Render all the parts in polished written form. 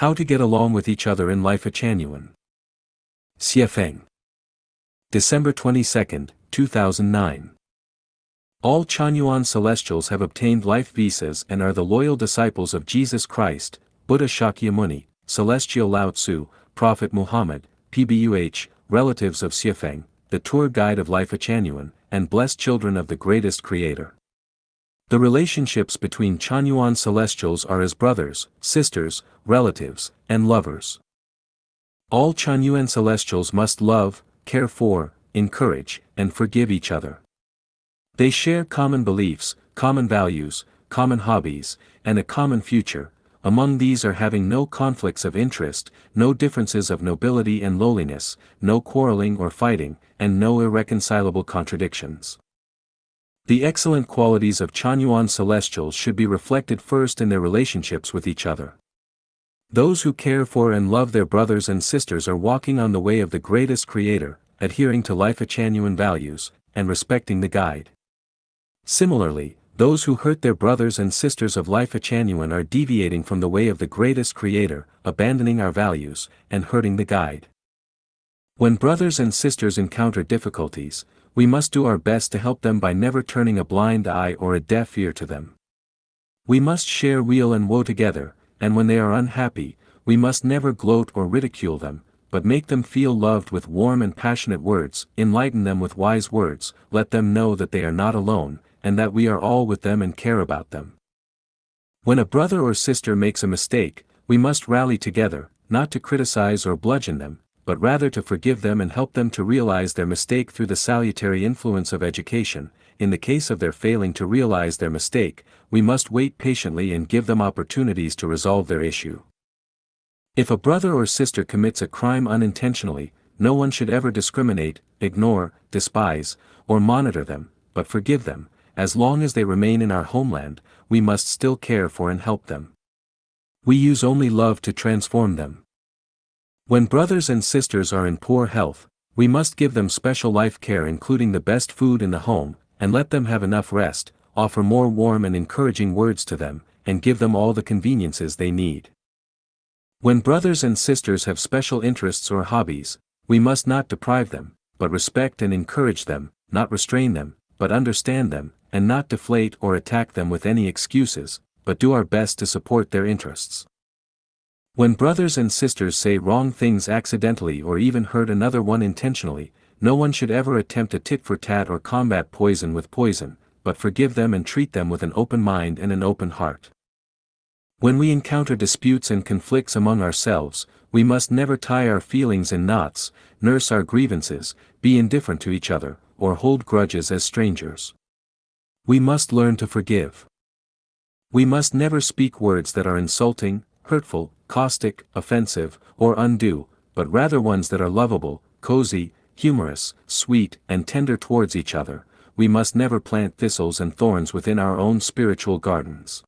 How to get along with each other in Lifechanyuan. Xiefeng. December 22, 2009. All Chanyuan celestials have obtained life visas and are the loyal disciples of Jesus Christ, Buddha Shakyamuni, Celestial Lao Tzu, Prophet Muhammad, PBUH, relatives of Xiefeng, the tour guide of Lifechanyuan, and blessed children of the greatest creator. The relationships between Chanyuan celestials are as brothers, sisters, relatives, and lovers. All Chanyuan celestials must love, care for, encourage, and forgive each other. They share common beliefs, common values, common hobbies, and a common future. Among these are having no conflicts of interest, no differences of nobility and lowliness, no quarreling or fighting, and no irreconcilable contradictions. The excellent qualities of Chanyuan celestials should be reflected first in their relationships with each other. Those who care for and love their brothers and sisters are walking on the way of the greatest creator, adhering to Lifechanyuan values, and respecting the guide. Similarly, those who hurt their brothers and sisters of Lifechanyuan are deviating from the way of the greatest creator, abandoning our values, and hurting the guide. When brothers and sisters encounter difficulties, we must do our best to help them by never turning a blind eye or a deaf ear to them. We must share weal and woe together, and when they are unhappy, we must never gloat or ridicule them, but make them feel loved with warm and passionate words, enlighten them with wise words, let them know that they are not alone, and that we are all with them and care about them. When a brother or sister makes a mistake, we must rally together, not to criticize or bludgeon them, but rather to forgive them and help them to realize their mistake through the salutary influence of education. In the case of their failing to realize their mistake, we must wait patiently and give them opportunities to resolve their issue. If a brother or sister commits a crime unintentionally, no one should ever discriminate, ignore, despise, or monitor them, but forgive them. As long as they remain in our homeland, we must still care for and help them. We use only love to transform them. When brothers and sisters are in poor health, we must give them special life care including the best food in the home, and let them have enough rest, offer more warm and encouraging words to them, and give them all the conveniences they need. When brothers and sisters have special interests or hobbies, we must not deprive them, but respect and encourage them, not restrain them, but understand them, and not deflate or attack them with any excuses, but do our best to support their interests. When brothers and sisters say wrong things accidentally or even hurt another one intentionally, no one should ever attempt a tit-for-tat or combat poison with poison, but forgive them and treat them with an open mind and an open heart. When we encounter disputes and conflicts among ourselves, we must never tie our feelings in knots, nurse our grievances, be indifferent to each other, or hold grudges as strangers. We must learn to forgive. We must never speak words that are insulting, hurtful, caustic, offensive, or undue, but rather ones that are lovable, cozy, humorous, sweet, and tender towards each other. We must never plant thistles and thorns within our own spiritual gardens.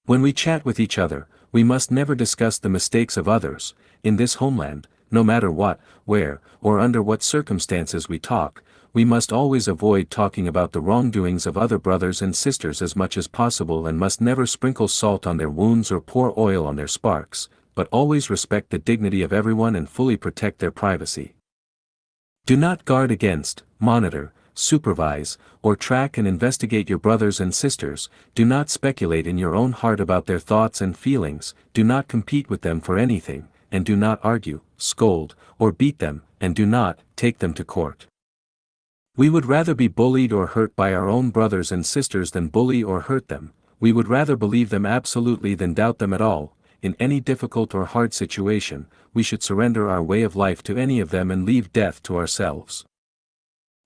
When we chat with each other, we must never discuss the mistakes of others. In this homeland, no matter what, where, or under what circumstances we talk, we must always avoid talking about the wrongdoings of other brothers and sisters as much as possible and must never sprinkle salt on their wounds or pour oil on their sparks, but always respect the dignity of everyone and fully protect their privacy. Do not guard against, monitor, supervise, or track and investigate your brothers and sisters. Do not speculate in your own heart about their thoughts and feelings, do not compete with them for anything, and do not argue, scold, or beat them, and do not take them to court. We would rather be bullied or hurt by our own brothers and sisters than bully or hurt them. We would rather believe them absolutely than doubt them at all. In any difficult or hard situation, we should surrender our way of life to any of them and leave death to ourselves.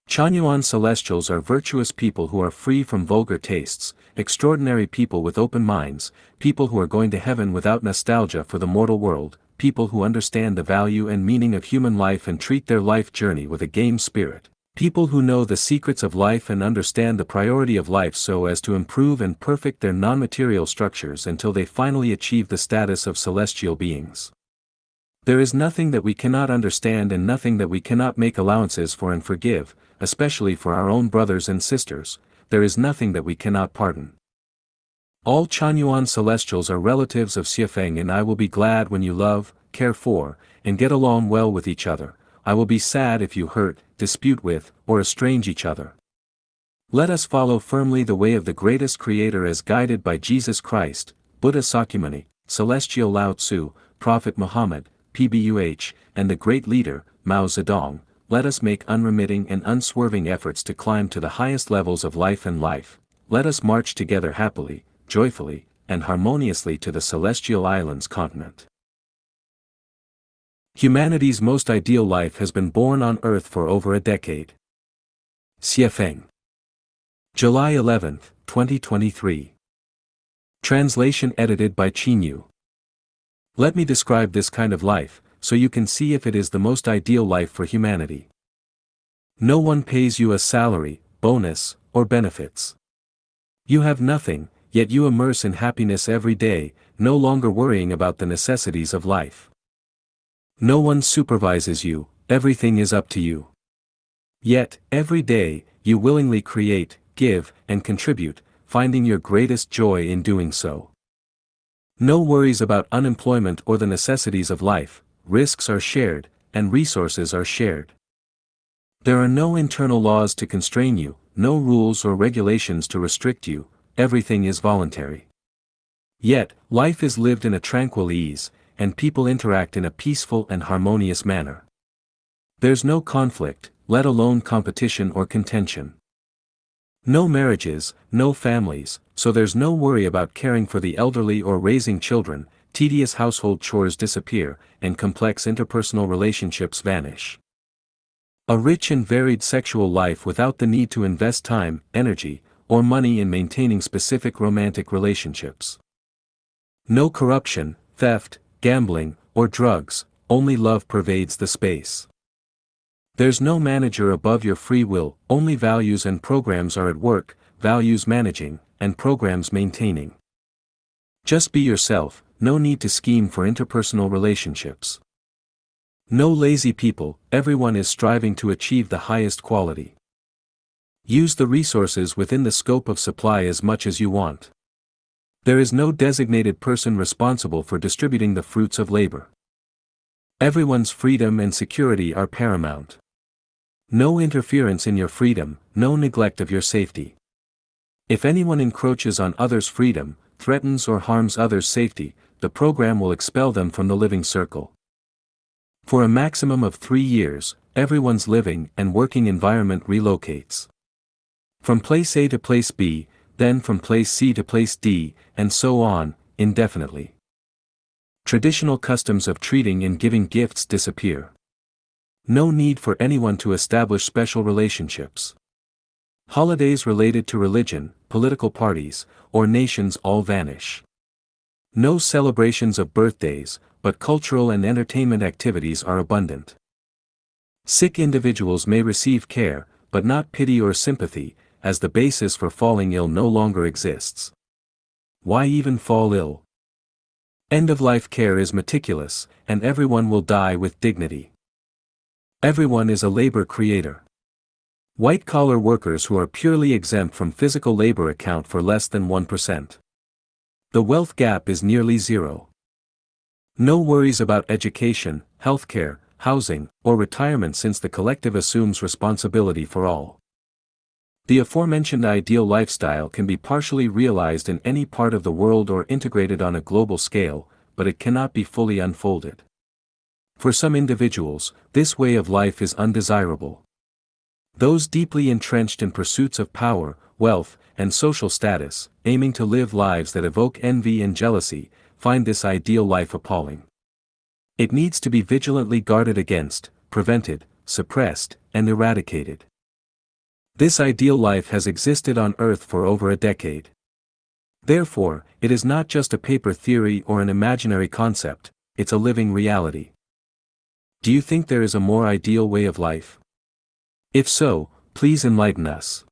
Chanyuan celestials are virtuous people who are free from vulgar tastes, extraordinary people with open minds, people who are going to heaven without nostalgia for the mortal world, people who understand the value and meaning of human life and treat their life journey with a game spirit. People who know the secrets of life and understand the priority of life so as to improve and perfect their non-material structures until they finally achieve the status of celestial beings. There is nothing that we cannot understand and nothing that we cannot make allowances for and forgive, especially for our own brothers and sisters. There is nothing that we cannot pardon. All Chanyuan celestials are relatives of Xiefeng, and I will be glad when you love, care for, and get along well with each other. I will be sad if you hurt, dispute with, or estrange each other. Let us follow firmly the way of the greatest creator as guided by Jesus Christ, Buddha Sakyamuni, Celestial Lao Tzu, Prophet Muhammad, PBUH, and the great leader, Mao Zedong. Let us make unremitting and unswerving efforts to climb to the highest levels of life and life. Let us march together happily, joyfully, and harmoniously to the Celestial Islands continent. Humanity's most ideal life has been born on Earth for over a decade. Xiefeng. July 11, 2023. Translation edited by Chinyu. Let me describe this kind of life, so you can see if it is the most ideal life for humanity. No one pays you a salary, bonus, or benefits. You have nothing, yet you immerse in happiness every day, no longer worrying about the necessities of life. No one supervises you, everything is up to you. Yet, every day, you willingly create, give, and contribute, finding your greatest joy in doing so. No worries about unemployment or the necessities of life, risks are shared, and resources are shared. There are no internal laws to constrain you, no rules or regulations to restrict you, everything is voluntary. Yet, life is lived in a tranquil ease, and people interact in a peaceful and harmonious manner. There's no conflict, let alone competition or contention. No marriages, no families, so there's no worry about caring for the elderly or raising children. Tedious household chores disappear, and complex interpersonal relationships vanish. A rich and varied sexual life without the need to invest time, energy, or money in maintaining specific romantic relationships. No corruption, theft, gambling, or drugs, only love pervades the space. There's no manager above your free will, only values and programs are at work, values managing, and programs maintaining. Just be yourself, no need to scheme for interpersonal relationships. No lazy people, everyone is striving to achieve the highest quality. Use the resources within the scope of supply as much as you want. There is no designated person responsible for distributing the fruits of labor. Everyone's freedom and security are paramount. No interference in your freedom, no neglect of your safety. If anyone encroaches on others' freedom, threatens or harms others' safety, the program will expel them from the living circle. For a maximum of 3 years, everyone's living and working environment relocates. From place A to place B, then from place C to place D, and so on, indefinitely. Traditional customs of treating and giving gifts disappear. No need for anyone to establish special relationships. Holidays related to religion, political parties, or nations all vanish. No celebrations of birthdays, but cultural and entertainment activities are abundant. Sick individuals may receive care, but not pity or sympathy, as the basis for falling ill no longer exists. Why even fall ill? End-of-life care is meticulous, and everyone will die with dignity. Everyone is a labor creator. White-collar workers who are purely exempt from physical labor account for less than 1%. The wealth gap is nearly zero. No worries about education, healthcare, housing, or retirement since the collective assumes responsibility for all. The aforementioned ideal lifestyle can be partially realized in any part of the world or integrated on a global scale, but it cannot be fully unfolded. For some individuals, this way of life is undesirable. Those deeply entrenched in pursuits of power, wealth, and social status, aiming to live lives that evoke envy and jealousy, find this ideal life appalling. It needs to be vigilantly guarded against, prevented, suppressed, and eradicated. This ideal life has existed on Earth for over a decade. Therefore, it is not just a paper theory or an imaginary concept, it's a living reality. Do you think there is a more ideal way of life? If so, please enlighten us.